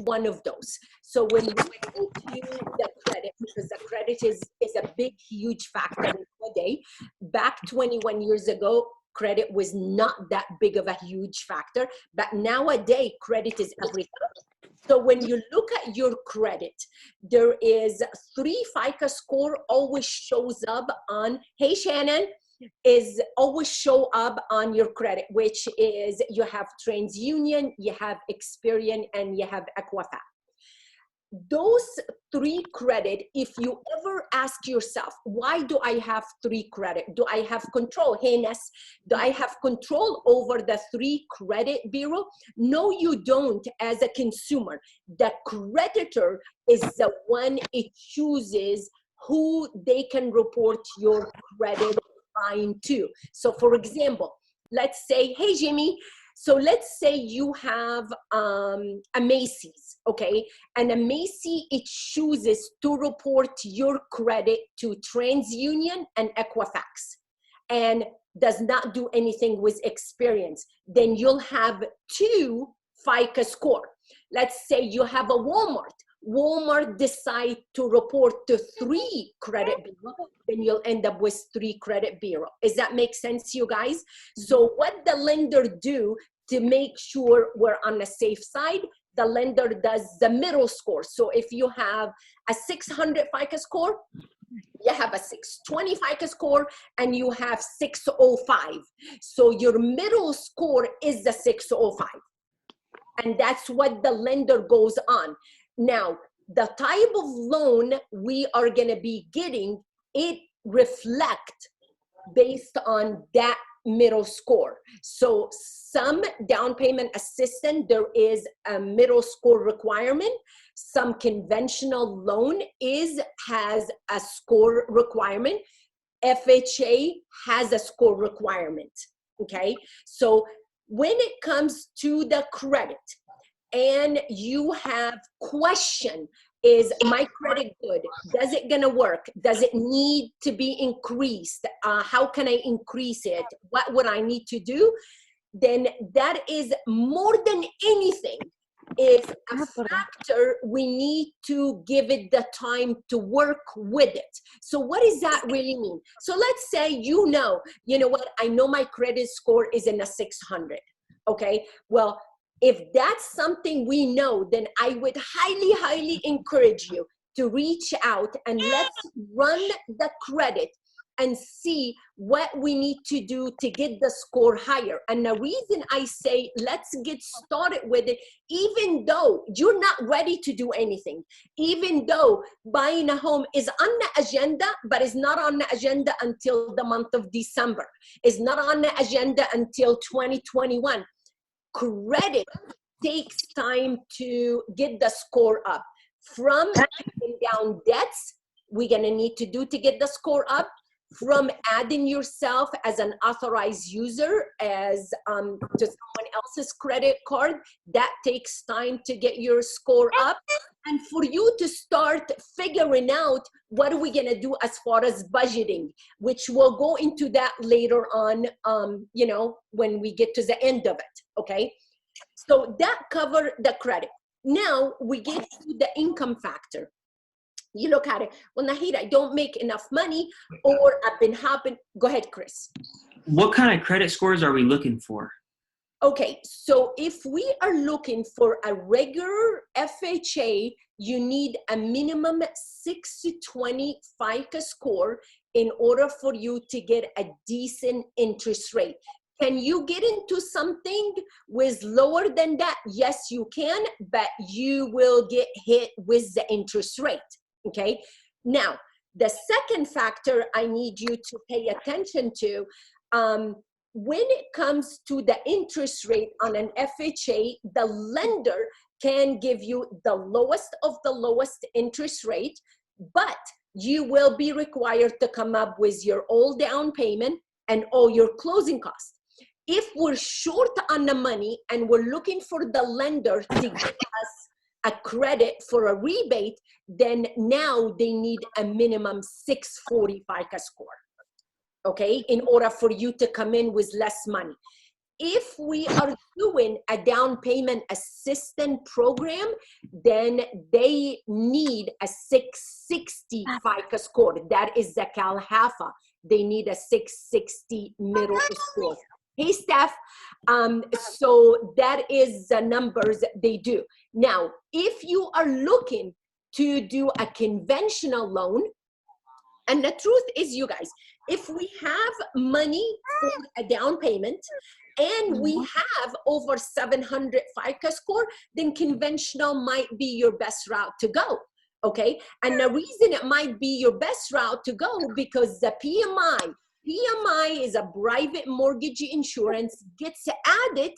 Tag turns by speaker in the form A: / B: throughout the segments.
A: one of those. So when we go to the credit, because the credit is a big, huge factor today. Back 21 years ago, credit was not that big of a huge factor, but nowadays credit is everything. So when you look at your credit, there is 3 FICO score always shows up on, hey Shannon, is always show up on your credit, which is you have TransUnion, you have Experian, and you have Equifax. Those 3 credit, if you ever ask yourself, why do I have 3 credit? Do I have control? Hey, Ness, do I have control over the 3 credit bureau? No, you don't as a consumer. The creditor is the one it chooses who they can report your credit line to. So for example, let's say, hey, Jimmy, so let's say you have a Macy's, okay? And a Macy's, it chooses to report your credit to TransUnion and Equifax and does not do anything with Experian. Then you'll have 2 FICO score. Let's say you have a Walmart. Walmart decide to report to 3 credit bureau, then you'll end up with 3 credit bureau. Does that make sense, you guys? So what the lender do to make sure we're on the safe side, the lender does the middle score. So if you have a 600 FICO score, you have a 620 FICO score, and you have 605. So your middle score is the 605. And that's what the lender goes on. Now, the type of loan we are going to be getting, it reflect based on that middle score. So some down payment assistance, there is a middle score requirement. Some conventional loan has a score requirement. FHA has a score requirement, okay? So when it comes to the credit, and you have question, is my credit good? Does it gonna work? Does it need to be increased? How can I increase it? What would I need to do? Then that is more than anything is a factor we need to give it the time to work with it. So what does that really mean? So let's say you know what, I know my credit score is in a 600, okay? Well, if that's something we know, then I would highly, highly encourage you to reach out and let's run the credit and see what we need to do to get the score higher. And the reason I say let's get started with it, even though you're not ready to do anything, even though buying a home is on the agenda, but it's not on the agenda until the month of December. It's not on the agenda until 2021. Credit takes time to get the score up. From paying down debts, we're gonna need to do to get the score up, from adding yourself as an authorized user as to someone else's credit card, that takes time to get your score up. And for you to start figuring out what are we gonna do as far as budgeting, which we'll go into that later on, when we get to the end of it, okay? So that covered the credit. Now we get to the income factor. You look at it, well, Nahid, I don't make enough money, or I've been hopping. Go ahead, Chris.
B: What kind of credit scores are we looking for?
A: Okay, so if we are looking for a regular FHA, you need a minimum 620 FICO score in order for you to get a decent interest rate. Can you get into something with lower than that? Yes, you can, but you will get hit with the interest rate, okay? Now, the second factor I need you to pay attention to, when it comes to the interest rate on an FHA, the lender can give you the lowest of the lowest interest rate, but you will be required to come up with your all down payment and all your closing costs. If we're short on the money and we're looking for the lender to give us a credit for a rebate, then now they need a minimum 640 FICO score, okay, in order for you to come in with less money. if we are doing a down payment assistance program, then they need a 660 FICO score. That is the CALHFA. They need a 660 middle score. Hey, Steph. So that is the numbers they do. Now, if you are looking to do a conventional loan, and the truth is, you guys, if we have money for a down payment and we have over 700 FICO score, then conventional might be your best route to go. Okay, and the reason it might be your best route to go because the PMI is a private mortgage insurance, gets added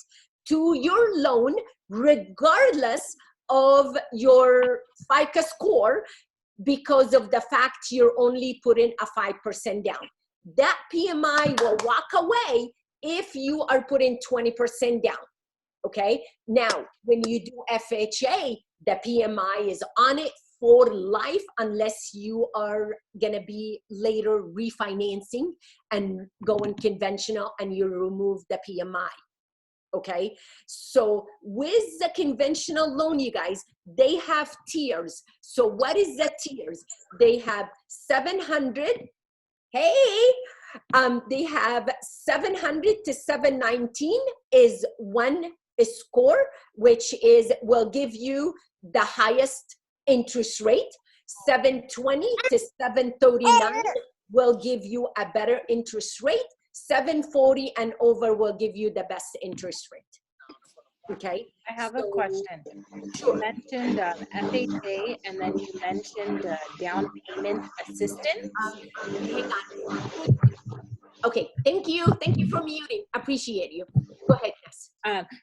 A: to your loan regardless of your FICO score because of the fact you're only putting a 5% down. That PMI will walk away if you are putting 20% down. Okay, now when you do FHA, the PMI is on it for life unless you are gonna be later refinancing and going conventional and you remove the PMI. Okay, so with the conventional loan, you guys, they have tiers. So what is the tiers? They have 700. Hey, they have 700 to 719 is one score, which is will give you the highest interest rate. 720 to 739 will give you a better interest rate. 740 and over will give you the best interest rate. Okay.
C: I have a question.
A: Sure.
C: You mentioned FHA and then you mentioned down payment assistance.
A: Hang on. Okay, thank you. Thank you for muting. Appreciate you. Go ahead, yes.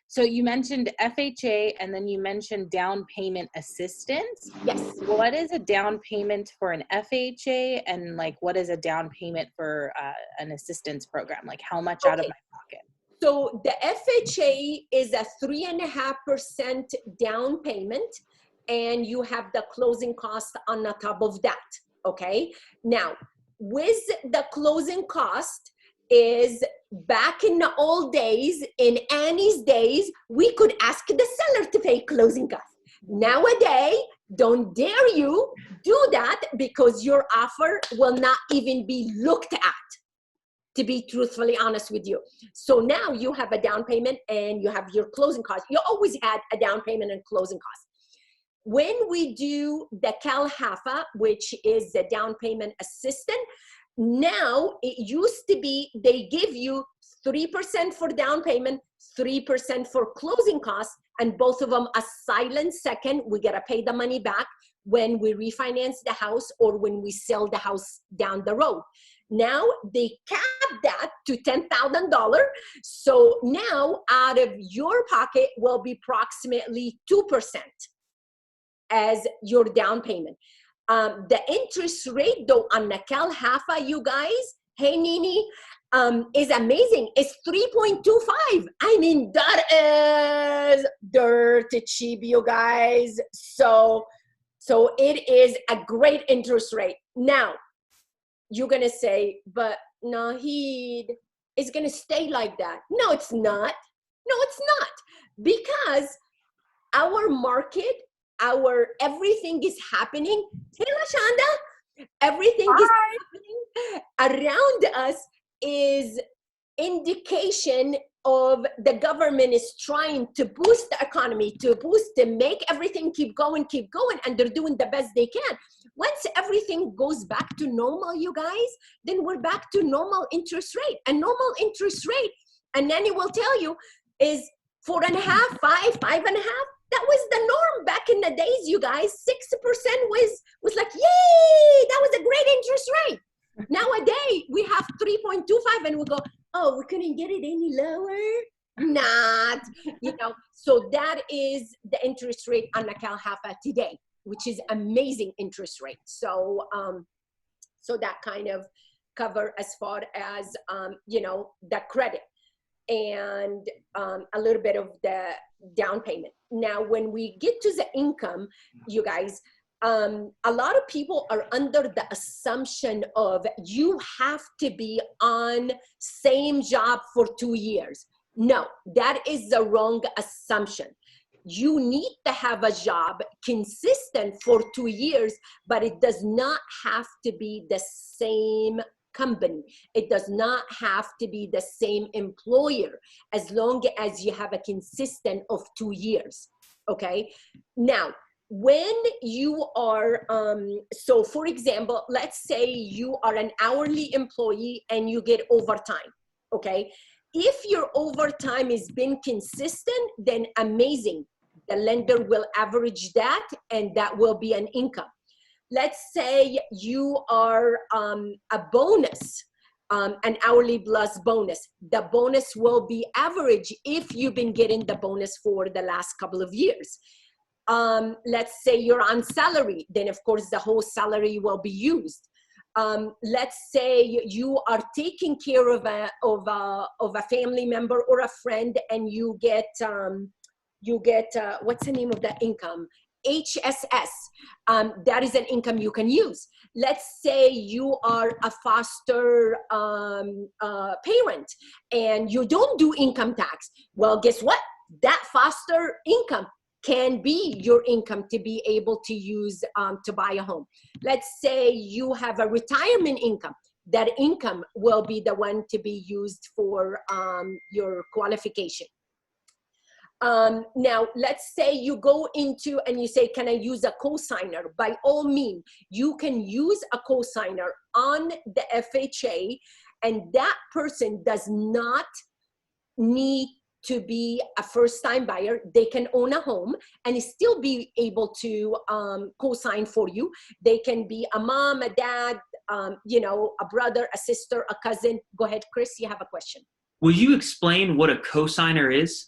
C: So you mentioned FHA and then you mentioned down payment assistance.
A: Yes.
C: What is a down payment for an FHA and like what is a down payment for an assistance program? Like how much out of my pocket?
A: So the FHA is a 3.5% down payment and you have the closing cost on the top of that. Okay. Now, with the closing cost is back in the old days, in Annie's days, we could ask the seller to pay closing costs. Nowadays, don't dare you do that because your offer will not even be looked at, to be truthfully honest with you. So now you have a down payment and you have your closing costs. You always had a down payment and closing costs. When we do the CALHFA, which is the down payment assistant, now it used to be they give you 3% for down payment, 3% for closing costs, and both of them a silent second. We gotta pay the money back when we refinance the house or when we sell the house down the road. Now they cap that to $10,000. So now out of your pocket will be approximately 2% as your down payment. The interest rate though on the CALHFA, you guys, hey Nini, is amazing. It's 3.25. I mean, that is dirty cheap, you guys. So it is a great interest rate. Now, you're gonna say, but Nahid, it's gonna stay like that. No, it's not. No, it's not. Because our market, our everything is happening. Hey, Lashanda, everything is happening around us is indication of the government is trying to boost the economy, to make everything keep going, and they're doing the best they can. Once everything goes back to normal, you guys, then we're back to normal interest rate. And normal interest rate, and Nanny will tell you, is 4.5, 5, 5.5. That was the norm back in the days, you guys. 6% was like, yay, that was a great interest rate. Nowadays, we have 3.25 and we go, oh, we couldn't get it any lower? Not, so that is the interest rate on the CALHFA today, which is amazing interest rate. So, so that kind of cover as far as, the credit and a little bit of the down payment. Now, when we get to the income, you guys, a lot of people are under the assumption of you have to be on same job for 2 years. No, that is the wrong assumption. You need to have a job consistent for 2 years, but it does not have to be the same company. It does not have to be the same employer, as long as you have a consistent of 2 years. Okay. Now, when you are, so for example, let's say you are an hourly employee and you get overtime. Okay. If your overtime has been consistent, then amazing. The lender will average that, and that will be an income. Let's say you are a bonus, an hourly plus bonus. The bonus will be average if you've been getting the bonus for the last couple of years. Let's say you're on salary, then of course the whole salary will be used. Let's say you are taking care of a family member or a friend, and you get what's the name of that income? HSS. That is an income you can use. Let's say you are a foster parent and you don't do income tax. Well, guess what? That foster income can be your income to be able to use to buy a home. Let's say you have a retirement income. That income will be the one to be used for your qualification. Now, let's say you go into and you say, can I use a cosigner? By all means, you can use a cosigner on the FHA, and that person does not need to be a first-time buyer. They can own a home and still be able to co-sign for you. They can be a mom, a dad, you know, a brother, a sister, a cousin. Go ahead, Chris, you have a question.
B: Will you explain what a cosigner is?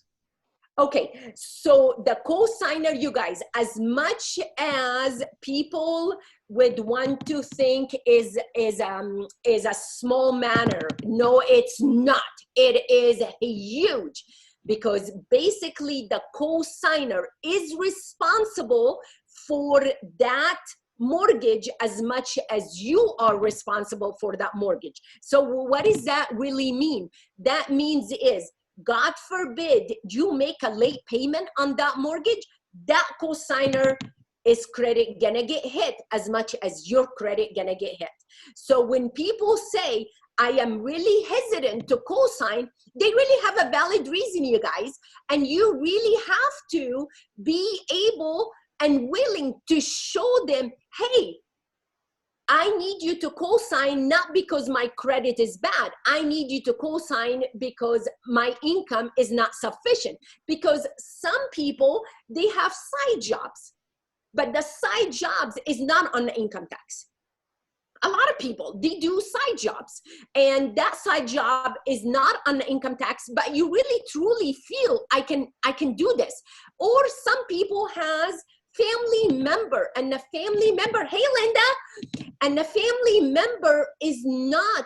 A: Okay, so the cosigner, you guys, as much as people would want to think is a small matter, no, it's not. It is huge, because basically the cosigner is responsible for that mortgage as much as you are responsible for that mortgage. So what does that really mean? That means is, God forbid you make a late payment on that mortgage, that cosigner is credit gonna get hit as much as your credit gonna get hit. So when people say, I am really hesitant to cosign, they really have a valid reason, you guys. And you really have to be able and willing to show them, hey, I need you to co-sign not because my credit is bad. I need you to co-sign because my income is not sufficient. Because some people, they have side jobs, but the side jobs is not on the income tax. A lot of people, they do side jobs, and that side job is not on the income tax, but you really truly feel I can do this. Or some people has family member, and the family member, hey Linda, and the family member is not,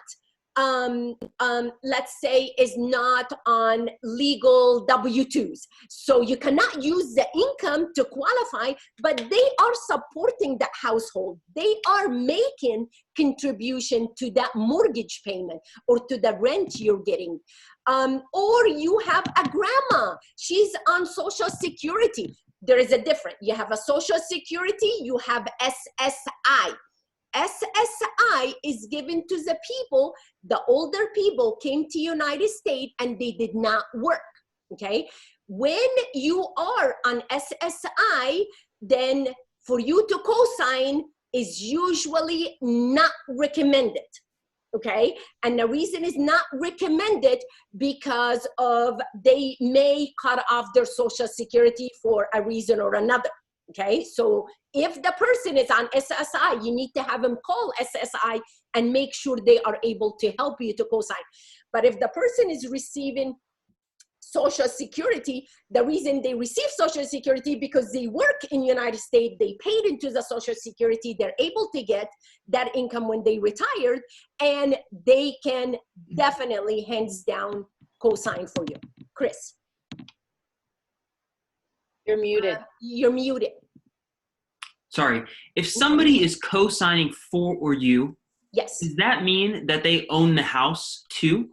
A: let's say, is not on legal W-2s. So you cannot use the income to qualify, but they are supporting that household. They are making contribution to that mortgage payment or to the rent you're getting. Or you have a grandma, she's on Social Security. There is a difference. You have a Social Security, you have SSI. SSI is given to the people, the older people came to United States and they did not work, okay? When you are on SSI, then for you to co-sign is usually not recommended, okay? And the reason is not recommended because of they may cut off their Social Security for a reason or another, okay? So if the person is on SSI, you need to have them call SSI and make sure they are able to help you to co-sign. But if the person is receiving Social Security, the reason they receive Social Security because they work in the United States, they paid into the Social Security, they're able to get that income when they retired, and they can definitely hands down co-sign for you. Chris.
C: You're muted.
A: You're muted.
B: Sorry. If somebody is co-signing for or you,
A: Yes.
B: does that mean that they own the house too?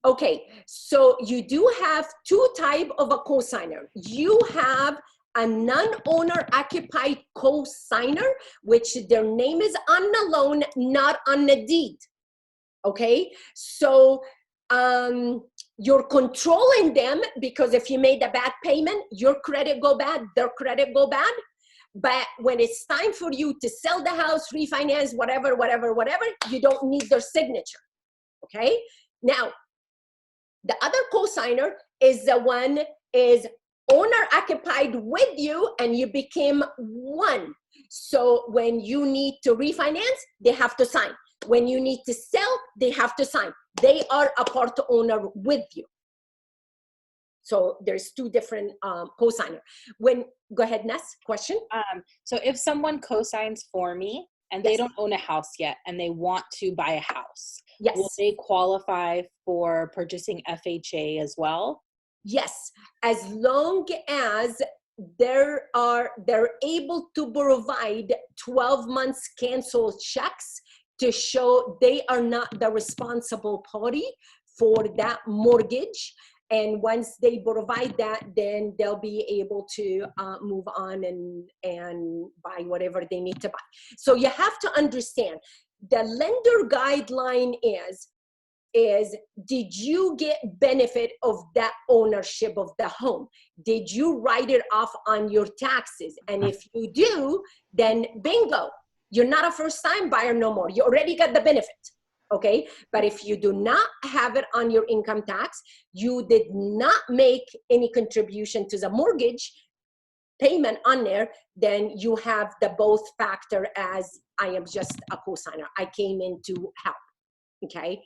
A: Okay, so you do have two type of a cosigner. You have a non-owner occupied cosigner, which their name is on the loan, not on the deed. Okay, so you're controlling them, because if you made a bad payment, your credit go bad, their credit go bad. But when it's time for you to sell the house, refinance, whatever, you don't need their signature. Okay, now the other cosigner is the one is owner occupied with you, and you became one. So when you need to refinance, they have to sign. When you need to sell, they have to sign. They are a part owner with you. So there's two different cosigner. Go ahead, Ness, question.
C: So if someone cosigns for me and they don't own a house yet and they want to buy a house, will they qualify for purchasing FHA as well?
A: Yes, as long as they're able to provide 12 months canceled checks to show they are not the responsible party for that mortgage. And once they provide that, then they'll be able to move on and buy whatever they need to buy. So you have to understand, the lender guideline is did you get benefit of that ownership of the home? Did you write it off on your taxes? And if you do, then bingo, you're not a first-time buyer no more. You already got the benefit. Okay, but if you do not have it on your income tax, you did not make any contribution to the mortgage payment on there, then you have the both factor as I am just a cosigner. I came in to help. Okay,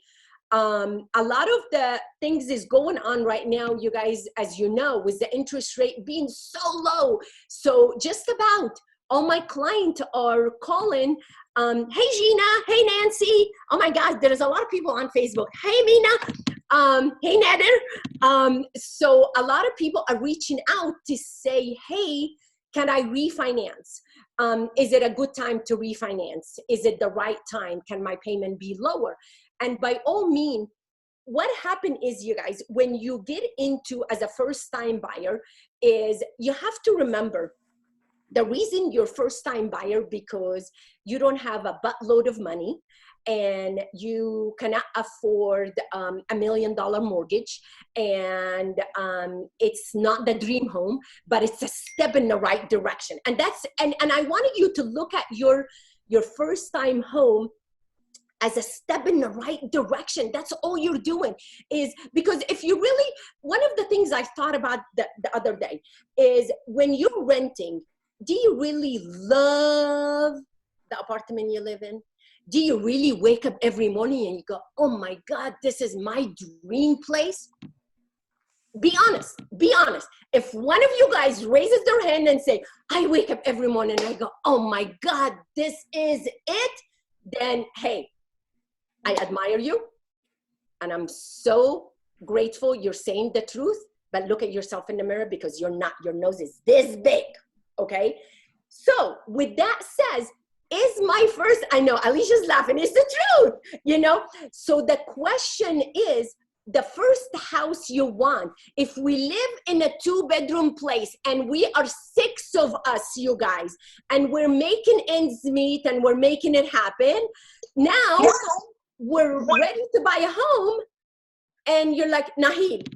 A: a lot of the things is going on right now, you guys, as you know, with the interest rate being so low. So just about all my clients are calling, hey Gina, hey Nancy, oh my God, there's a lot of people on Facebook, hey Mina, hey Nader. So a lot of people are reaching out to say, hey, can I refinance? Is it a good time to refinance? Is it the right time? Can my payment be lower? And by all means, what happened is, you guys, when you get into as a first-time buyer, is you have to remember, the reason you're first-time buyer because you don't have a buttload of money and you cannot afford $1 million mortgage, and it's not the dream home, but it's a step in the right direction. And that's and I wanted you to look at your first-time home as a step in the right direction. That's all you're doing, is because if you really, one of the things I thought about the other day is, when you're renting, do you really love the apartment you live in? Do you really wake up every morning and you go, oh my God, this is my dream place? Be honest, be honest. If one of you guys raises their hand and say, I wake up every morning and I go, oh my God, this is it, then hey, I admire you. And I'm so grateful you're saying the truth, but look at yourself in the mirror, because you're not, your nose is this big. Okay, so with that says, is my first, I know Alicia's laughing, it's the truth, you know? So the question is, the first house you want, if we live in a 2-bedroom place and we are 6 of us, you guys, and we're making ends meet and we're making it happen, now we're ready to buy a home, and you're like, Naheed,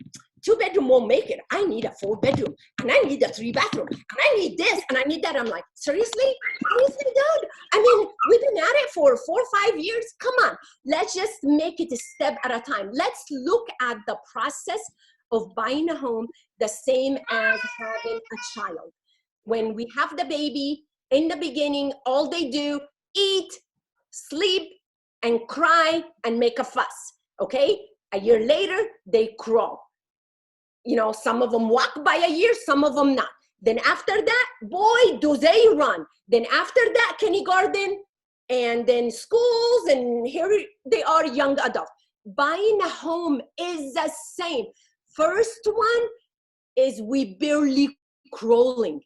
A: 2-bedroom won't make it. I need a 4-bedroom, and I need a 3-bathroom, and I need this, and I need that. I'm like, seriously? Seriously, dude? I mean, we've been at it for 4 or 5 years. Come on, let's just make it a step at a time. Let's look at the process of buying a home the same as having a child. When we have the baby, in the beginning, all they do, eat, sleep, and cry, and make a fuss, okay? A year later, they crawl. You know, some of them walk by a year, some of them not. Then after that, boy, do they run. Then after that, kindergarten, and then schools, and here they are, young adults. Buying a home is the same. First one is we barely crawling.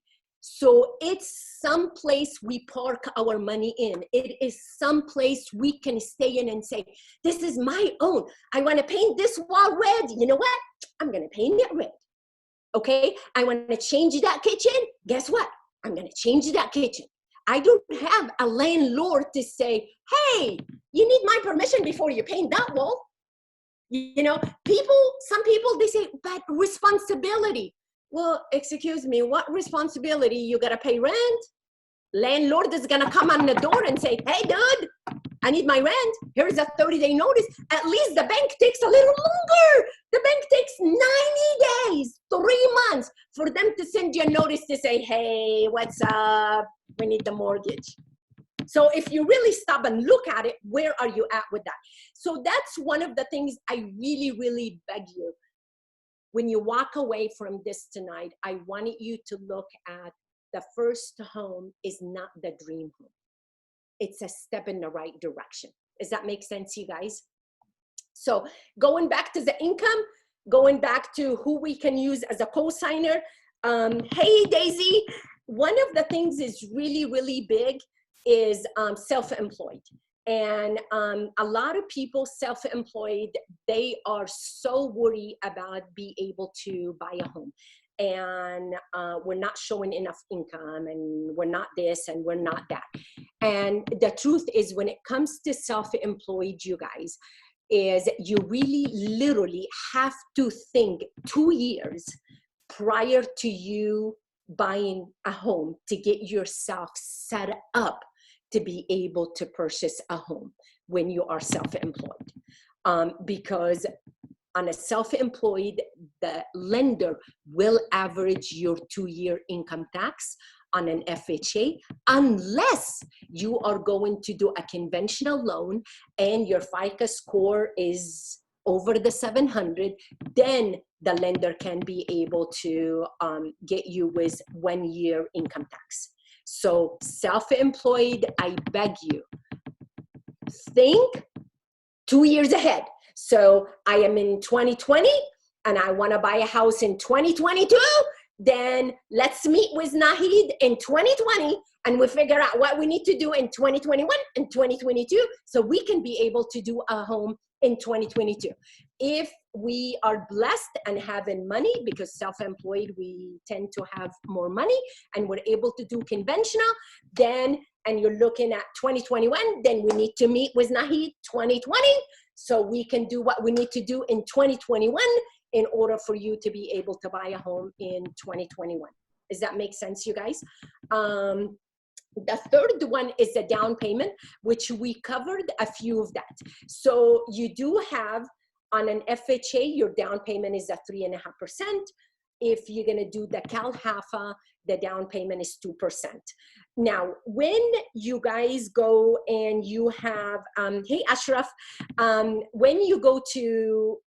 A: So it's some place we park our money in. It is some place we can stay in and say, this is my own. I want to paint this wall red. You know what? I'm going to paint it red. Okay? I want to change that kitchen. Guess what? I'm going to change that kitchen. I don't have a landlord to say, hey, you need my permission before you paint that wall. You know, some people, they say, but responsibility. Well, excuse me, what responsibility? You got to pay rent? Landlord is going to come on the door and say, hey, dude, I need my rent. Here's a 30-day notice. At least the bank takes a little longer. The bank takes 90 days, 3 months for them to send you a notice to say, hey, what's up? We need the mortgage. So if you really stop and look at it, where are you at with that? So that's one of the things I really, really beg you. When you walk away from this tonight, I wanted you to look at the first home is not the dream home. It's a step in the right direction. Does that make sense, you guys? So going back to the income, going back to who we can use as a co-signer. Hey, Daisy, one of the things is really, really big is self-employed. And a lot of people self-employed, they are so worried about being able to buy a home. And we're not showing enough income, and we're not this, and we're not that. And the truth is, when it comes to self-employed, you guys, is you really literally have to think 2 years prior to you buying a home to get yourself set up to be able to purchase a home when you are self-employed. Because on a self-employed, the lender will average your 2-year income tax on an FHA, unless you are going to do a conventional loan and your FICO score is over the 700, then the lender can be able to get you with 1 year income tax. So self-employed, I beg you, think 2 years ahead. So I am in 2020 and I want to buy a house in 2022. Then let's meet with Nahid in 2020 and we figure out what we need to do in 2021 and 2022 so we can be able to do a home in 2022. If we are blessed and having money, because self-employed, we tend to have more money and we're able to do conventional, then, and you're looking at 2021, then we need to meet with Nahid 2020 so we can do what we need to do in 2021 in order for you to be able to buy a home in 2021. Does that make sense, you guys? The third one is the down payment, which we covered a few of that. So you do have on an FHA, your down payment is at 3.5%. If you're gonna do the CALHFA, the down payment is 2%. Now, when you guys go and you have, hey Ashraf, when you go to,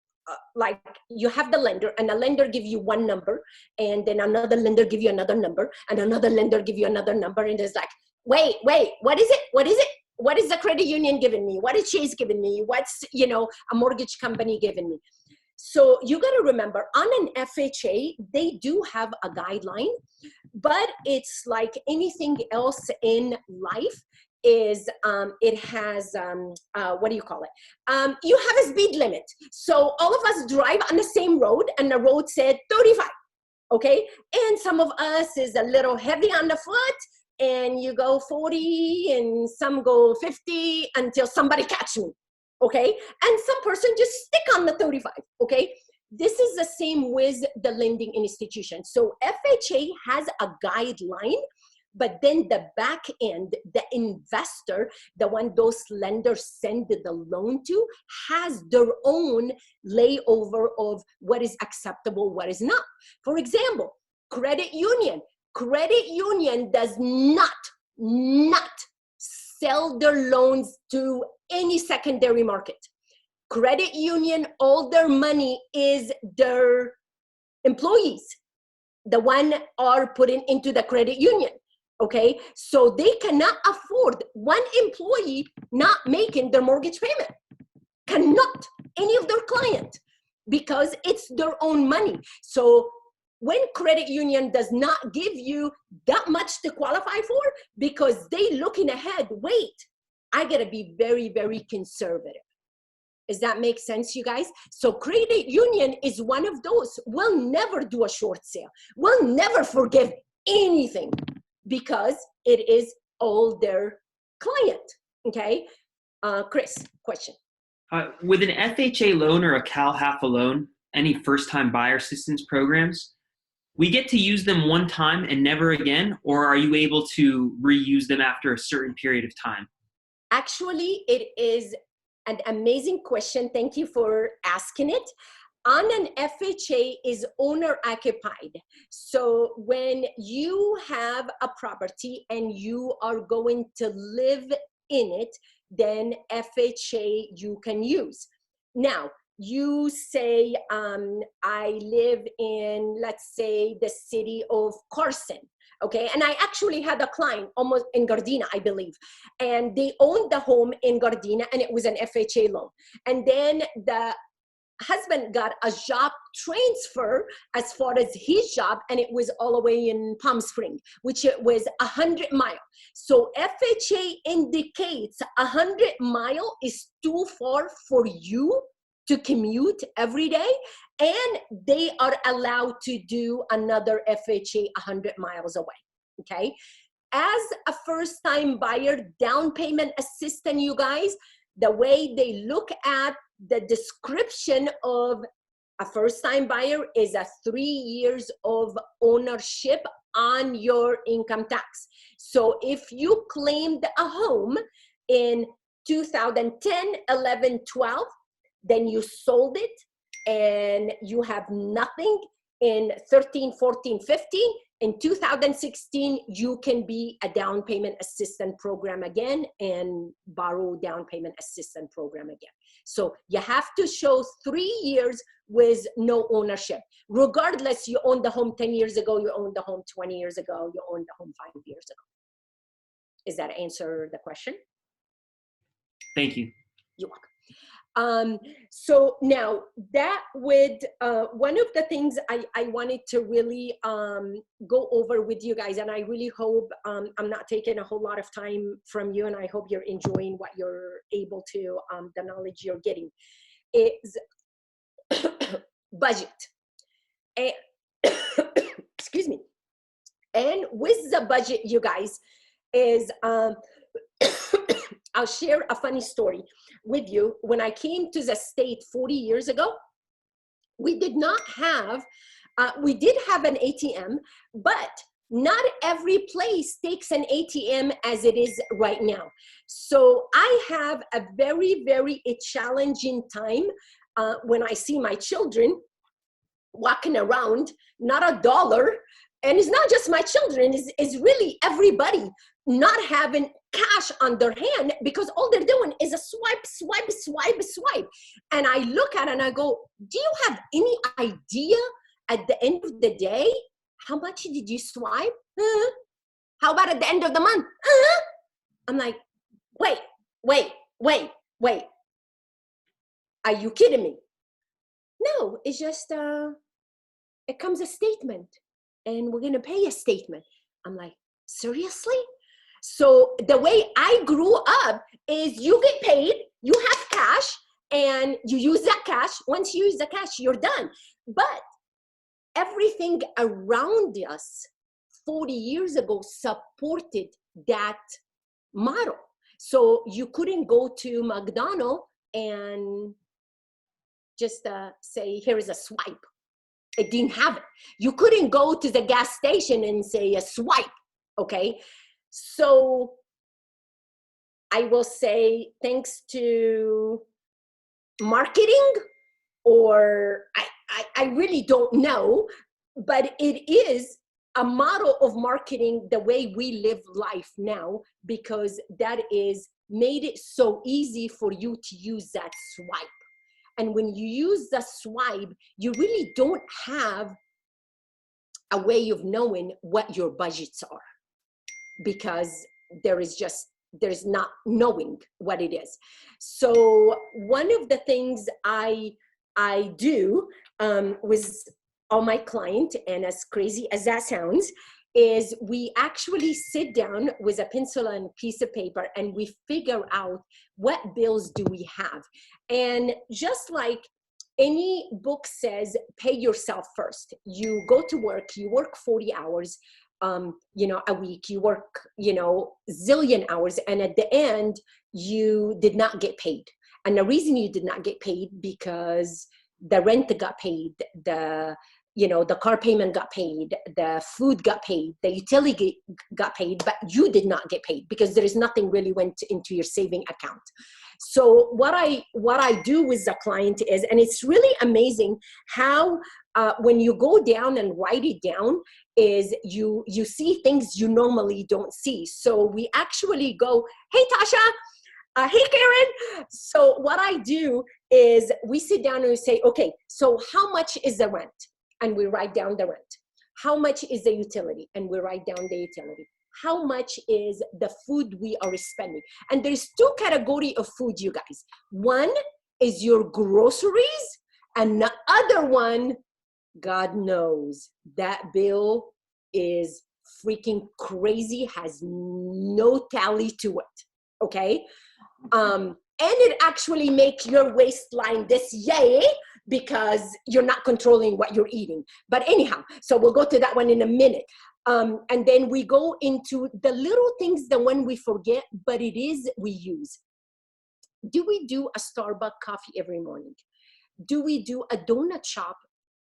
A: like you have the lender and the lender give you one number and then another lender give you another number and another lender give you another number and it's like, wait, what is it? What is it? What is the credit union giving me? What is Chase giving me? What's, you know, a mortgage company giving me? So you got to remember on an FHA, they do have a guideline, but it's like anything else in life is it has, what do you call it? You have a speed limit. So all of us drive on the same road and the road said 35, okay? And some of us is a little heavy on the foot and you go 40 and some go 50 until somebody catch me, okay? And some person just stick on the 35, okay? This is the same with the lending institution. So FHA has a guideline, but then the back end, the investor, the one those lenders send the loan to, has their own layover of what is acceptable, what is not. For example, credit union. Credit union does not sell their loans to any secondary market. Credit union, all their money is their employees. The one are putting into the credit union. Okay, so they cannot afford one employee not making their mortgage payment. Cannot, any of their client, because it's their own money. So when credit union does not give you that much to qualify for, because they looking ahead, wait, I gotta be very, very conservative. Does that make sense, you guys? So credit union is one of those. We'll never do a short sale. We'll never forgive anything because it is all their client, okay? Chris, question.
B: With an FHA loan or a CALHFA loan, any first-time buyer assistance programs, we get to use them one time and never again, or are you able to reuse them after a certain period of time?
A: Actually, it is an amazing question. Thank you for asking it. On an FHA is owner occupied. So when you have a property and you are going to live in it, then FHA you can use. Now, you say, I live in, let's say, the city of Carson, okay? And I actually had a client almost in Gardena, I believe. And they owned the home in Gardena and it was an FHA loan. And then the husband got a job transfer as far as his job, and it was all the way in Palm Springs, which it was 100 miles. So FHA indicates 100 miles is too far for you to commute every day, and they are allowed to do another FHA 100 miles away, okay? As a first-time buyer, down payment assistant, you guys, the way they look at the description of a first-time buyer is a 3 years of ownership on your income tax. So if you claimed a home in 2010, 11, 12, then you sold it and you have nothing in 13, 14, 15, in 2016, you can be a down payment assistant program again and borrow down payment assistant program again. So you have to show 3 years with no ownership. Regardless, you owned the home 10 years ago, you owned the home 20 years ago, you owned the home 5 years ago. Is that answer the question?
B: Thank you.
A: You're welcome. So now that would, one of the things I wanted to really go over with you guys, and I really hope I'm not taking a whole lot of time from you, and I hope you're enjoying what you're able to, the knowledge you're getting, is budget. And excuse me. And with the budget, you guys, is I'll share a funny story with you. When I came to the state 40 years ago, we did not have, we did have an ATM, but not every place takes an ATM as it is right now. So I have a very, very challenging time when I see my children walking around, not a dollar, and it's not just my children, it's really everybody not having cash on their hand because all they're doing is a swipe, swipe, swipe, swipe. And I look at it and I go, do you have any idea at the end of the day, how much did you swipe? How about at the end of the month? I'm like, wait. Are you kidding me? No, it's just, it comes a statement and we're gonna pay a statement. I'm like, seriously? So the way I grew up is you get paid, you have cash, and you use that cash. Once you use the cash, you're done. But everything around us 40 years ago supported that model. So you couldn't go to McDonald's and just say, here is a swipe. It didn't have it. You couldn't go to the gas station and say a swipe, okay? So I will say thanks to marketing, or I really don't know, but it is a model of marketing the way we live life now, because that is made it so easy for you to use that swipe. And when you use the swipe, you really don't have a way of knowing what your budgets are, because there's not knowing what it is. So one of the things I do was all my client, and as crazy as that sounds, is we actually sit down with a pencil and piece of paper and we figure out what bills do we have. And just like any book says, pay yourself first. You go to work, you work 40 hours, a week, you work, zillion hours. And at the end, you did not get paid. And the reason you did not get paid because the rent got paid, the car payment got paid, the food got paid, the utility got paid, but you did not get paid because there is nothing really went into your saving account. So what I do with the client is, and it's really amazing how when you go down and write it down, is you see things you normally don't see. So we actually go, hey Tasha, hey Karen. So what I do is we sit down and we say, okay, so how much is the rent? And we write down the rent. How much is the utility? And we write down the utility. How much is the food we are spending? And there's two categories of food, you guys. One is your groceries, and the other one, God knows, that bill is freaking crazy, has no tally to it, okay? And it actually makes your waistline this yay, because you're not controlling what you're eating. But anyhow, so we'll go to that one in a minute. And then we go into the little things that when we forget, but it is we use. Do we do a Starbucks coffee every morning? Do we do a donut shop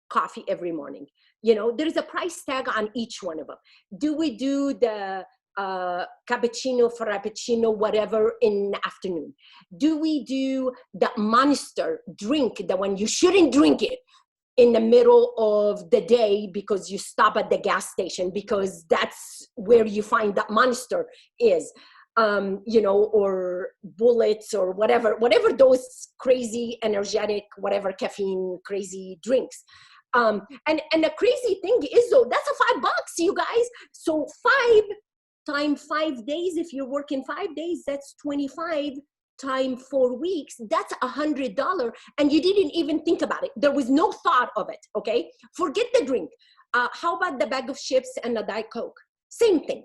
A: coffee every morning? There's a price tag on each one of them. Do we do the cappuccino, frappuccino, whatever in the afternoon? Do we do the monster drink, the one you shouldn't drink it in the middle of the day because you stop at the gas station, because that's where you find that monster is, or bullets or whatever those crazy energetic, whatever caffeine crazy drinks. And the crazy thing is though, that's a $5, you guys. So 5 times 5 days, if you're working 5 days, that's 25 times 4 weeks, that's $100, and you didn't even think about it. There was no thought of it, okay? Forget the drink. How about the bag of chips and the Diet Coke? Same thing,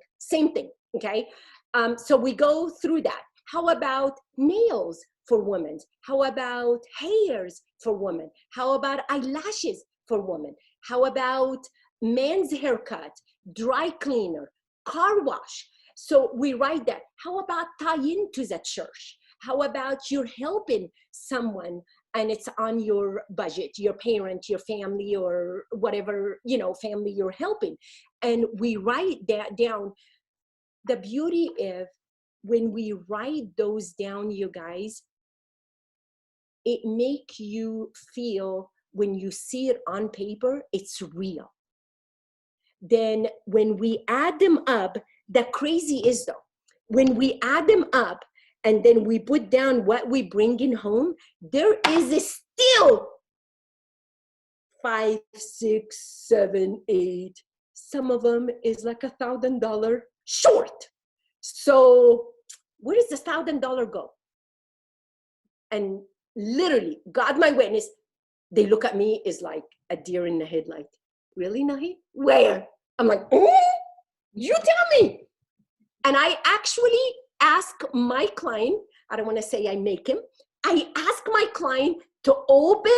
A: okay? So we go through that. How about nails for women? How about hairs for women? How about eyelashes for women? How about men's haircut, dry cleaner, car wash? So we write that. How about tie into the church? How about you're helping someone and it's on your budget, your parent, your family, or whatever, family you're helping. And we write that down. The beauty is when we write those down, you guys, it makes you feel, when you see it on paper, it's real. Then when we add them up, the crazy is though, when we add them up and then we put down what we bring in home, there is still 5, 6, 7, 8. Some of them is like $1,000 short. So where does the $1,000 go? And literally, God my witness, they look at me is like a deer in the headlight. Really, Nahi? Where? I'm like, you tell me. And I actually ask my client, I don't want to say I make him, I ask my client to open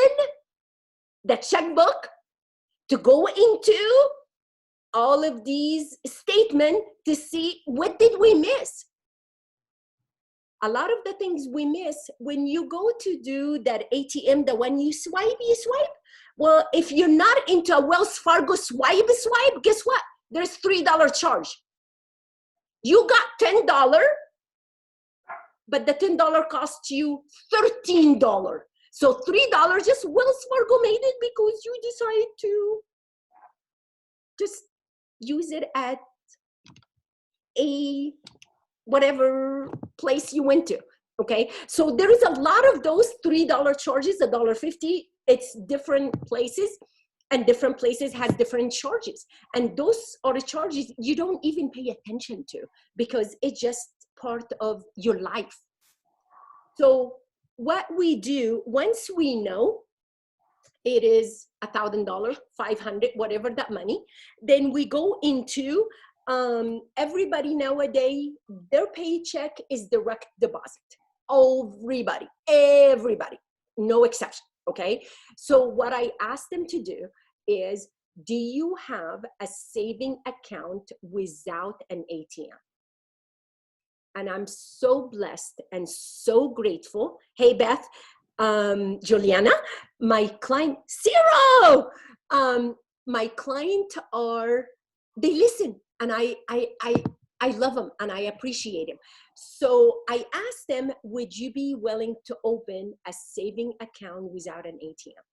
A: the checkbook, to go into all of these statements to see what did we miss. A lot of the things we miss when you go to do that ATM, the one you swipe. Well, if you're not into a Wells Fargo swipe, guess what? There's $3 charge. You got $10, but the $10 costs you $13. So $3, just Wells Fargo made it because you decided to just use it at a whatever place you went to, okay? So there is a lot of those $3 charges, $1.50. It's different places, and different places has different charges. And those are the charges you don't even pay attention to because it's just part of your life. So what we do, once we know it is $1,000, 500, whatever that money. Then we go into everybody nowadays, their paycheck is direct deposit. Everybody, no exception. Okay. So what I asked them to do is, do you have a saving account without an ATM? And I'm so blessed and so grateful. Hey, Beth, Juliana, my client, zero. My client they listen, and I love them and I appreciate them. So I asked them, would you be willing to open a saving account without an ATM?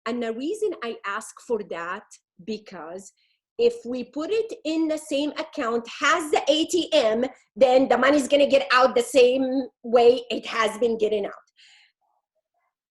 A: And the reason I ask for that, because if we put it in the same account has the ATM, then the money's going to get out the same way it has been getting out.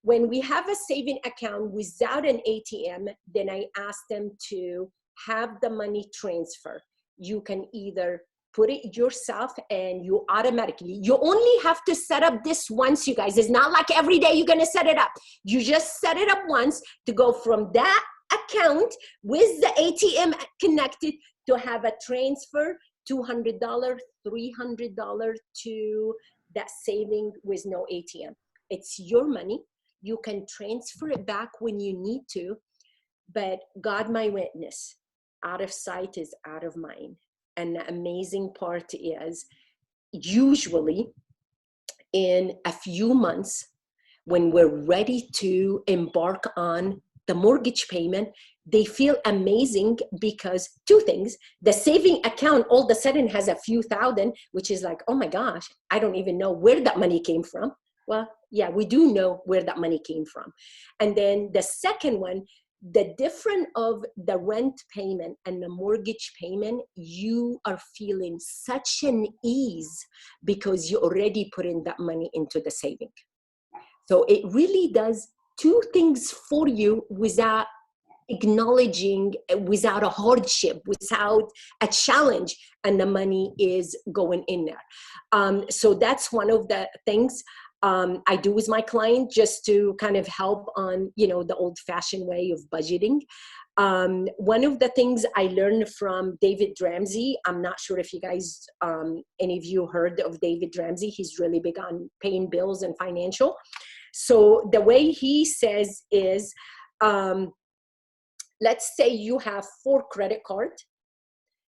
A: When we have a saving account without an ATM, then I ask them to have the money transfer. You can either put it yourself and you only have to set up this once, you guys. It's not like every day you're going to set it up. You just set it up once to go from that account with the ATM connected to have a transfer, $200, $300 to that saving with no ATM. It's your money. You can transfer it back when you need to, but God, my witness, out of sight is out of mind. And the amazing part is, usually in a few months, when we're ready to embark on the mortgage payment, they feel amazing because two things. The saving account all of a sudden has a few thousand, which is like, oh my gosh, I don't even know where that money came from. Well, yeah, we do know where that money came from. And then the second one, the difference of the rent payment and the mortgage payment, you are feeling such an ease because you already put in that money into the saving. So it really does two things for you without acknowledging, without a hardship, without a challenge, and the money is going in there. So that's one of the things I do with my client, just to kind of help on, the old-fashioned way of budgeting. One of the things I learned from David Ramsey, I'm not sure if you guys, any of you heard of David Ramsey. He's really big on paying bills and financial. So the way he says is, let's say you have 4 credit cards,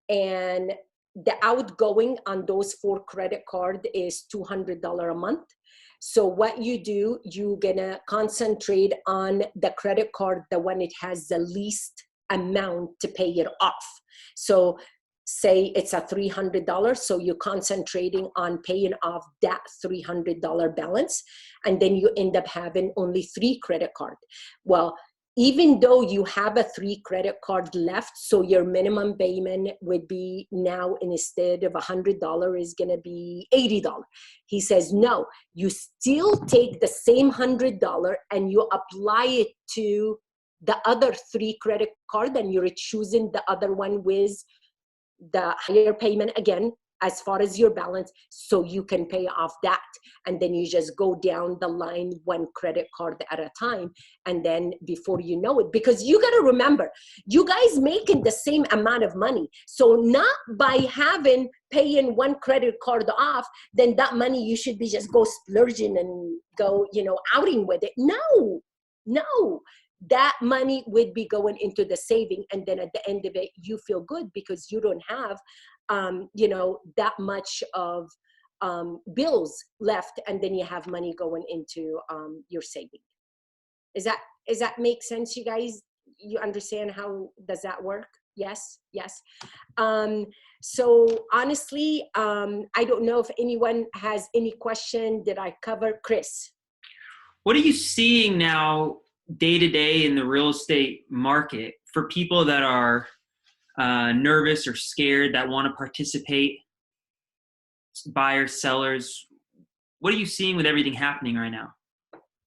A: and the outgoing on those 4 credit cards is $200 a month. So what you do, you're gonna concentrate on the credit card, the one it has the least amount to pay it off. So say it's a $300, so you're concentrating on paying off that $300 balance, and then you end up having only 3 credit cards. Well, even though you have a 3 credit card left, so your minimum payment would be now, instead of $100, is gonna be $80. He says, no, you still take the same $100 and you apply it to the other 3 credit card, and you're choosing the other one with the higher payment again, as far as your balance, so you can pay off that. And then you just go down the line 1 credit card at a time. And then before you know it, because you got to remember, you guys making the same amount of money. So not by paying 1 credit card off, then that money you should be just go splurging and go, outing with it. No. That money would be going into the saving. And then at the end of it, you feel good because you don't have that much of bills left, and then you have money going into your saving. Is that make sense, you guys? You understand how does that work? Yes. So honestly, I don't know if anyone has any question. Did I cover, Chris?
B: What are you seeing now day to day in the real estate market for people that are nervous or scared, that want to participate, buyers, sellers? What are you seeing with everything happening right now?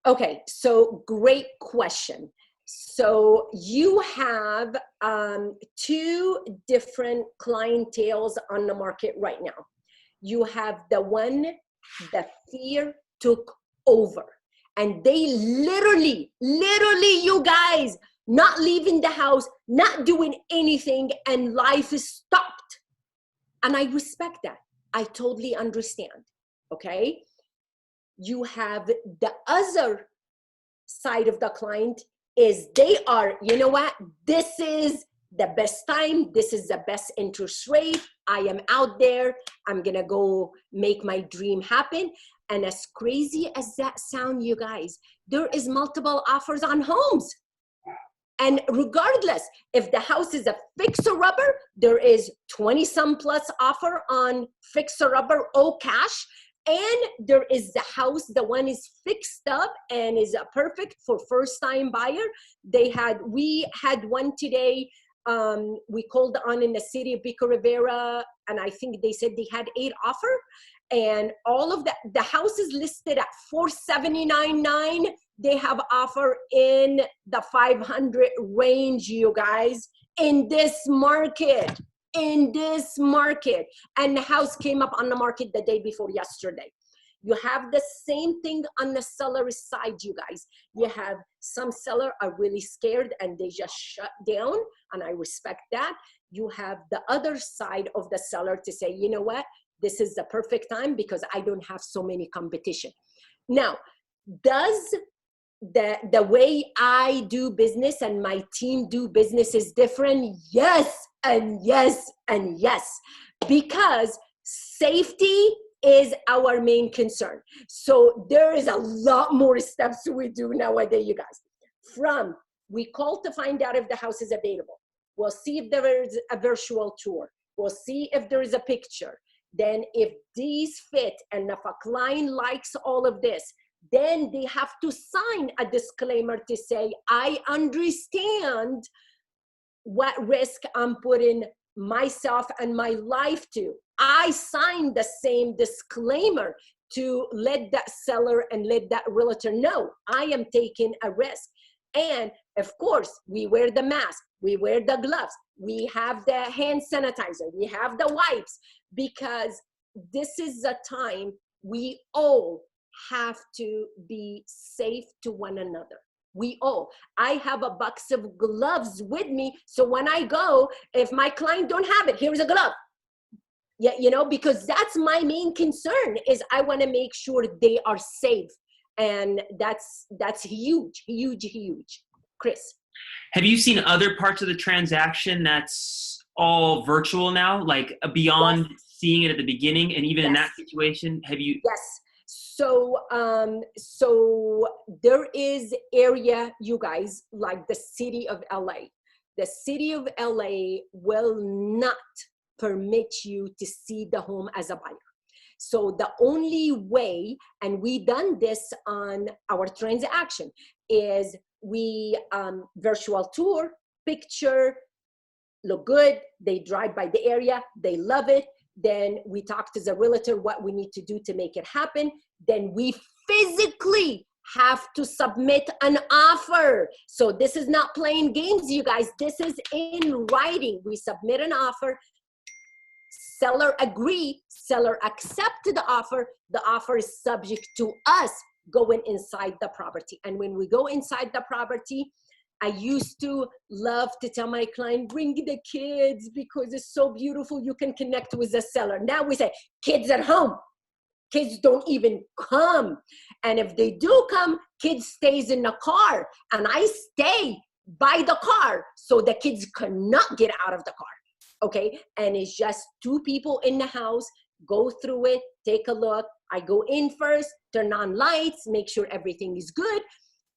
A: Okay, so great question. So you have 2 different clienteles on the market right now. You have the one that fear took over, And they literally, you guys, not leaving the house, not doing anything, and life is stopped. And I respect that. I totally understand, okay? You have the other side of the client is they are, you know what? This is the best time. This is the best interest rate. I am out there. I'm going to go make my dream happen. And as crazy as that sound, you guys, there is multiple offers on homes. And regardless, if the house is a fixer-upper, there is 20-some plus offer on fixer-upper, all cash. And there is the house, the one is fixed up and is perfect for first-time buyer. We had one today. We called on in the city of Pico Rivera, and I think they said they had 8 offer. And all of that, the house is listed at $479,900. They have offer in the 500 range, you guys, in this market. And the house came up on the market the day before yesterday. You have the same thing on the seller's side, you guys. You have some seller are really scared and they just shut down, and I respect that. You have the other side of the seller to say, you know what, this is the perfect time because I don't have so many competition. Now, does the way I do business and my team do business is different? Yes, and yes, and yes, because safety is our main concern. So there is a lot more steps we do nowadays, you guys. From we call to find out if the house is available. We'll see if there is a virtual tour. We'll see if there is a picture. Then if these fit and if a client likes all of this, then they have to sign a disclaimer to say, I understand what risk I'm putting myself and my life to. I signed the same disclaimer to let that seller and let that realtor know I am taking a risk. And of course, we wear the mask, we wear the gloves, we have the hand sanitizer, we have the wipes, because this is a time we all have to be safe to one another. We all. I have a box of gloves with me, so when I go, if my client don't have it, here's a glove. Yeah, you know, because that's my main concern, is I want to make sure they are safe. And that's huge, huge, huge. Chris.
B: Have you seen other parts of the transaction that's all virtual now, like beyond seeing it at the beginning? And even in that situation, have you?
A: Yes. So, so there is area, you guys, like the city of LA. The city of LA will not permit you to see the home as a buyer. So the only way, and we done this on our transaction, is we virtual tour, picture, look good, they drive by the area, they love it. Then we talk to the realtor what we need to do to make it happen. Then we physically have to submit an offer. So this is not playing games, you guys. This is in writing. We submit an offer. Seller agree, seller accept the offer. The offer is subject to us going inside the property. And when we go inside the property, I used to love to tell my client, bring the kids because it's so beautiful. You can connect with the seller. Now we say, kids at home. Kids don't even come. And if they do come, kids stays in the car. And I stay by the car so the kids cannot get out of the car. Okay, and it's just 2 people in the house, go through it, take a look. I go in first, turn on lights, make sure everything is good,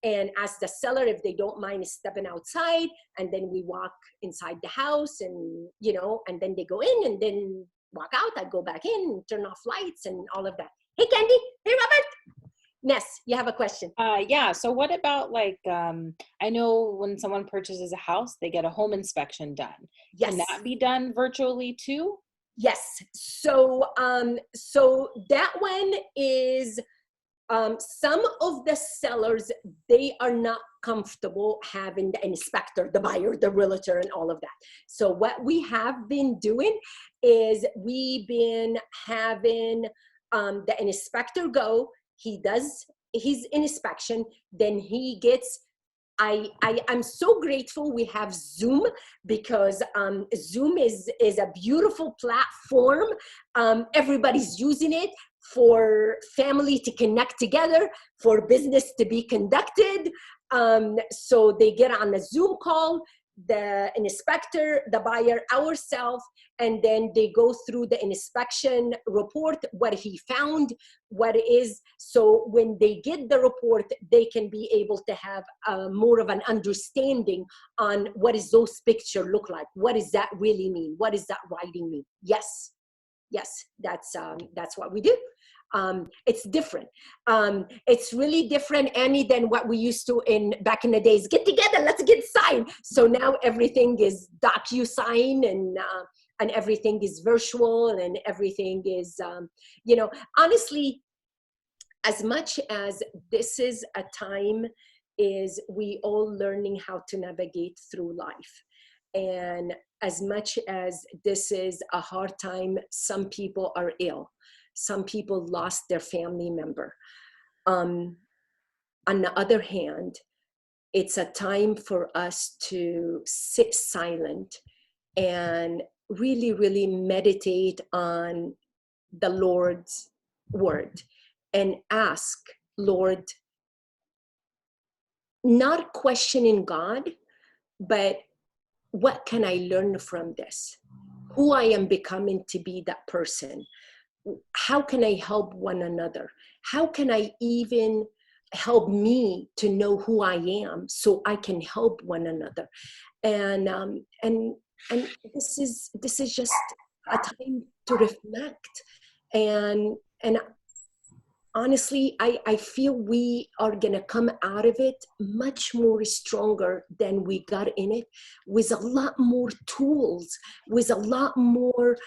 A: and ask the seller if they don't mind stepping outside, and then we walk inside the house, and you know, and then they go in and then walk out. I go back in, turn off lights and all of that. Hey, Candy. Hey, Robert. Ness, you have a question?
C: Yeah. So what about like, I know when someone purchases a house, they get a home inspection done.
A: Yes.
C: Can that be done virtually too?
A: Yes. So, so that one is, some of the sellers, they are not comfortable having the inspector, the buyer, the realtor, and all of that. So what we have been doing is we've been having the inspector go. He does his inspection, then he gets, I'm so grateful we have Zoom, because Zoom is a beautiful platform. Everybody's using it for family to connect together, for business to be conducted. So they get on a Zoom call, the inspector, the buyer, ourselves, and then they go through the inspection report, what he found, what it is. So when they get the report, they can be able to have more of an understanding on what does those pictures look like. What does that really mean? What does that writing mean? Yes, that's what we do. It's different. It's really different, Annie, than what we used to back in the days. Get together, let's get signed. So now everything is DocuSign, and everything is virtual, and everything is, honestly, as much as this is a time is we all learning how to navigate through life. And as much as this is a hard time, some people are ill. Some people lost their family member. On the other hand, it's a time for us to sit silent and really, really meditate on the Lord's word and ask, Lord, not questioning God, but what can I learn from this? Who I am becoming to be that person? How can I help one another? How can I even help me to know who I am so I can help one another? And this is just a time to reflect. And honestly, I feel we are gonna come out of it much more stronger than we got in it, with a lot more tools, with a lot more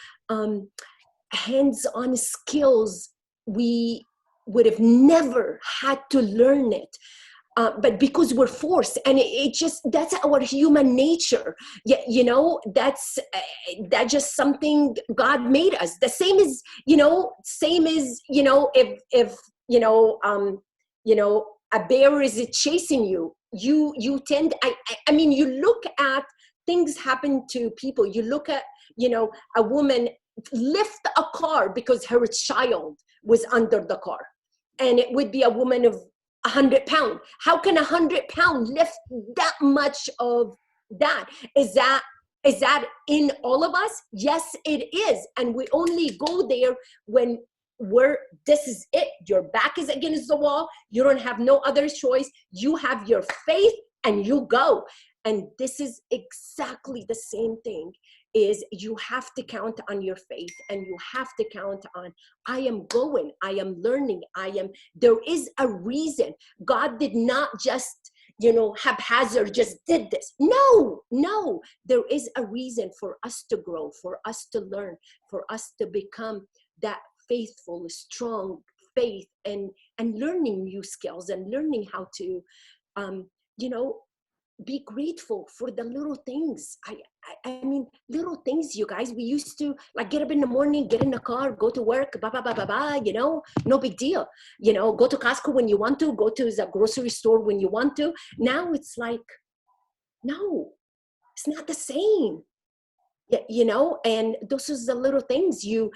A: hands-on skills. We would have never had to learn it. But because we're forced, and it just, that's our human nature. Yeah, that's just something God made us. The same as, if a bear is chasing you, you tend, I mean, you look at things happen to people. You look at, a woman lift a car because her child was under the car, and it would be a woman of 100 pounds. How can 100 pounds lift that much of that? Is that in all of us? Yes, it is. And we only go there when this is it. Your back is against the wall. You don't have no other choice. You have your faith and you go. And this is exactly the same thing. Is you have to count on your faith, and you have to count on, I am going, I am learning, there is a reason. God did not just, haphazard just did this. No, there is a reason for us to grow, for us to learn, for us to become that faithful, strong faith, and learning new skills, and learning how to, be grateful for the little things. I mean, little things, you guys. We used to get up in the morning, get in the car, go to work, no big deal. Go to Costco when you want to, go to the grocery store when you want to. Now it's like, no, it's not the same. And those are the little things. You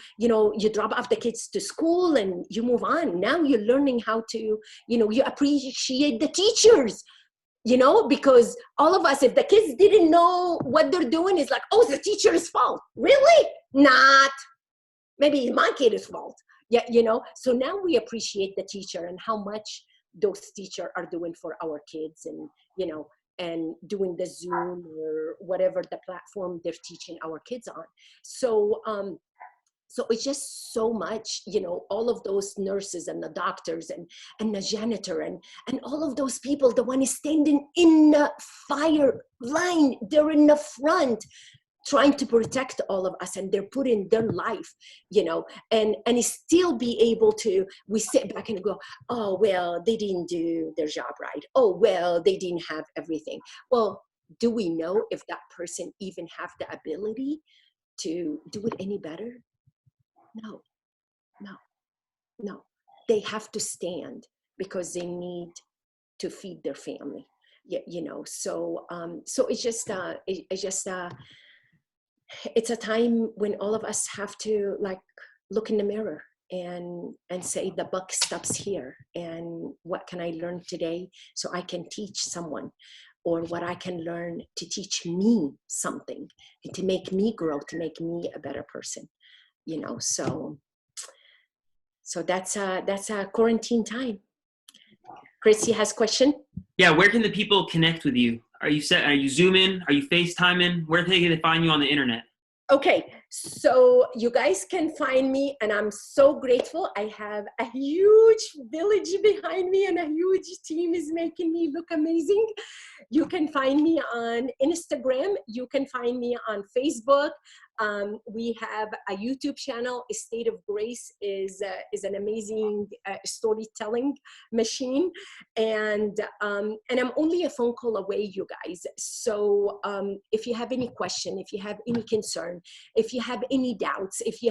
A: drop off the kids to school and you move on. Now you're learning how to, you appreciate the teachers. Because all of us, if the kids didn't know what they're doing, it's like, oh, it's the teacher's fault. Really? Not. Maybe my kid's fault. Yeah, So now we appreciate the teacher and how much those teachers are doing for our kids, and and doing the Zoom or whatever the platform they're teaching our kids on. So it's just so much, all of those nurses and the doctors and the janitor and all of those people, the one is standing in the fire line, they're in the front trying to protect all of us, and they're putting their life, and still be able to, we sit back and go, oh, well, they didn't do their job right. Oh, well, they didn't have everything. Well, do we know if that person even have the ability to do it any better? No. They have to stand. because they need to feed their family. You know, so it's just it's a time when all of us have to like look in the mirror and say the buck stops here, and what can I learn today so I can teach someone, or what I can learn to teach me something and to make me grow, to make me a better person, you know. So that's a quarantine time. Chrissy has question.
B: Yeah, where can the people connect with you? Are you Zooming? Are you FaceTiming? Where can they find you on the internet?
A: Okay, so you guys can find me, and I'm so grateful. I have a huge village behind me, and a huge team is making me look amazing. You can find me on Instagram. You can find me on Facebook. We have a YouTube channel. State of Grace is an amazing storytelling machine, and I'm only a phone call away, you guys. So if you have any question, if you have any concern, if you have any doubts, if you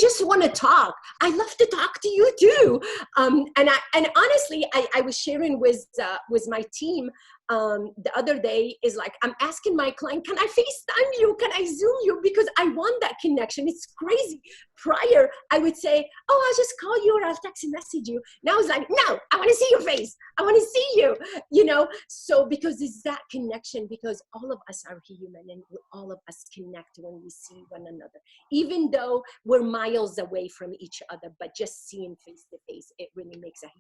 A: just want to talk, I love to talk to you too. And honestly, I was sharing with my team the other day, is like, I'm asking my client, can I FaceTime you? Can I Zoom you? Because I want that connection. It's crazy. Prior, I would say, oh, I'll just call you or I'll text and message you. Now it's like, no, I want to see your face. I want to see you, you know? So because it's that connection, because all of us are human, and all of us connect when we see one another, even though we're miles away from each other, but just seeing face to face, it really makes a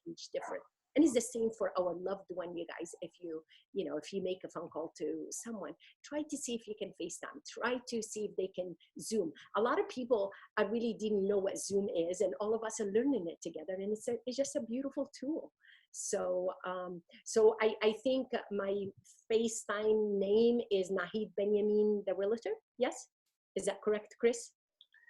A: huge difference. And it's the same for our loved one, you guys. If you make a phone call to someone, try to see if you can FaceTime. Try to see if they can Zoom. A lot of people, I really didn't know what Zoom is, and all of us are learning it together. And it's just a beautiful tool. So I think my FaceTime name is Nahid Benjamin, the realtor. Yes, is that correct, Chris?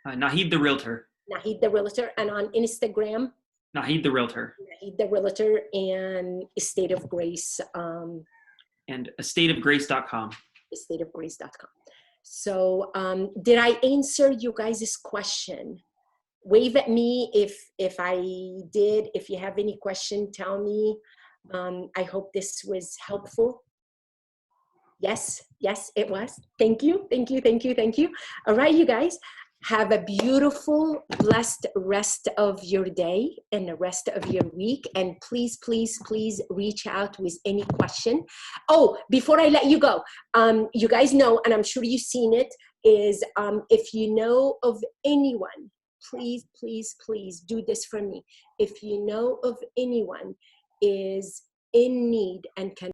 B: Nahid the realtor.
A: Nahid the realtor, and on Instagram.
B: Nahid the realtor.
A: Nahid the realtor, and State of Grace.
B: And stateofgrace.com.
A: Stateofgrace.com. So did I answer you guys' question? Wave at me if I did. If you have any question, tell me. I hope this was helpful. Yes, it was. Thank you. All right, you guys. Have a beautiful, blessed rest of your day and the rest of your week. And please reach out with any question. Oh, before I let you go, you guys know, and I'm sure you've seen it, is if you know of anyone, please do this for me. If you know of anyone is in need and can